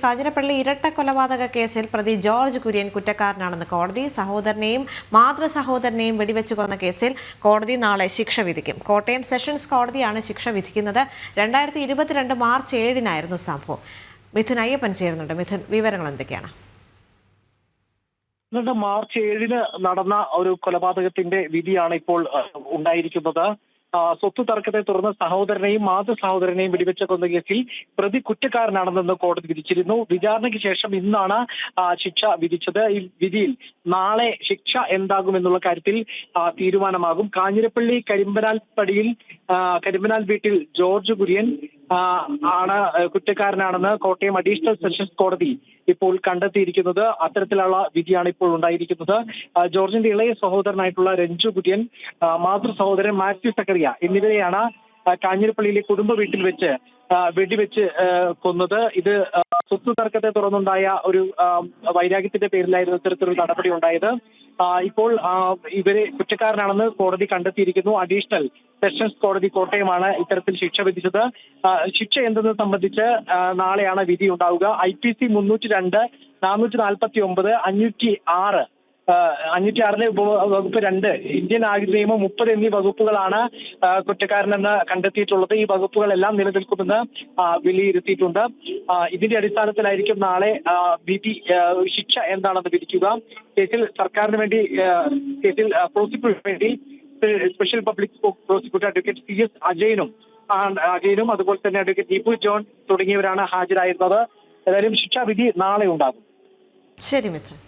കാഞ്ഞിരപ്പള്ളി ഇരട്ട കൊലപാതക കേസിൽ പ്രതി ജോർജ് കുര്യൻ കുറ്റക്കാരനാണെന്ന് കോടതി. സഹോദരനെയും മാതൃസഹോദരനെയും വെടിവെച്ച് കൊന്ന കേസിൽ കോടതി നാളെ ശിക്ഷ വിധിക്കും. കോട്ടയം സെഷൻസ് കോടതിയാണ് ശിക്ഷ വിധിക്കുന്നത്. 2022 മാർച്ച് 7-നായിരുന്നു സംഭവം. മിഥുൻ അയ്യപ്പൻ ചേരുന്നുണ്ട്. മിഥുൻ, വിവരങ്ങൾ എന്തൊക്കെയാണ്? മാർച്ച് 7-ന് നടന്ന ഒരു കൊലപാതകത്തിന്റെ വിധിയാണ് ഇപ്പോൾ ഉണ്ടായിരിക്കുന്നത്. സ്വത്ത് തർക്കത്തെ തുടർന്ന് സഹോദരനെയും മാതൃസഹോദരനെയും വെടിവെച്ച കൊന്ന കേസിൽ പ്രതി കുറ്റക്കാരനാണെന്ന് കോടതി വിധിച്ചിരുന്നു. വിചാരണയ്ക്ക് ശേഷം ഇന്നാണ് ശിക്ഷ വിധിച്ചത്. ഈ വിധിയിൽ നാളെ ശിക്ഷ എന്താകുമെന്നുള്ള കാര്യത്തിൽ തീരുമാനമാകും. കാഞ്ഞിരപ്പള്ളി കരിമ്പനാൽ വീട്ടിൽ ജോർജ് കുര്യൻ ആണ് കുറ്റക്കാരനാണെന്ന് കോട്ടയം അഡീഷണൽ സെഷൻസ് കോടതി ഇപ്പോൾ കണ്ടെത്തിയിരിക്കുന്നത്. അത്തരത്തിലുള്ള വിധിയാണ് ഇപ്പോൾ ഉണ്ടായിരിക്കുന്നത്. ജോർജിന്റെ ഇളയ സഹോദരനായിട്ടുള്ള രഞ്ജു കുര്യൻ, മാതൃ സഹോദരൻ മാത്യു സക്കറിയ എന്നിവരെയാണ് കാഞ്ഞിരപ്പള്ളിയിലെ കുടുംബ വീട്ടിൽ വെച്ച് വെടിവെച്ച് കൊന്നത്. ഇത് സ്വത്ത് തർക്കത്തെ തുടർന്നുണ്ടായ ഒരു വൈരാഗ്യത്തിന്റെ പേരിലായിരുന്നു ഇത്തരത്തിലൊരു നടപടി ഉണ്ടായത്. ഇപ്പോൾ ഇവരെ കുറ്റക്കാരനാണെന്ന് കോടതി കണ്ടെത്തിയിരിക്കുന്നു. അഡീഷണൽ സെഷൻസ് കോടതി കോട്ടയമാണ് ഇത്തരത്തിൽ ശിക്ഷ വിധിച്ചത്. ശിക്ഷ എന്തെന്ന് സംബന്ധിച്ച് നാളെയാണ് വിധി ഉണ്ടാവുക. IPC 302, 449, 506 വകുപ്പ് 2, ഇന്ത്യൻ ആയുധ നിയമം 30 എന്നീ വകുപ്പുകളാണ് കുറ്റക്കാരനെന്ന് കണ്ടെത്തിയിട്ടുള്ളത്. ഈ വകുപ്പുകളെല്ലാം നിലനിൽക്കുമെന്ന് വിലയിരുത്തിയിട്ടുണ്ട്. ഇതിന്റെ അടിസ്ഥാനത്തിലായിരിക്കും നാളെ വിധി, ശിക്ഷ എന്താണെന്ന് വിധിക്കുക. കേസിൽ സർക്കാരിന് വേണ്ടി, കേസിൽ പ്രോസിക്യൂഷന് വേണ്ടി special public prosecutor advocate CS അജയനും അതുപോലെ തന്നെ അഡ്വക്കേറ്റ് ദീപു ജോൺ തുടങ്ങിയവരാണ് ഹാജരായിരുന്നത്. ഏതായാലും ശിക്ഷാവിധി നാളെ ഉണ്ടാകും. ശരി മിഥുൻ.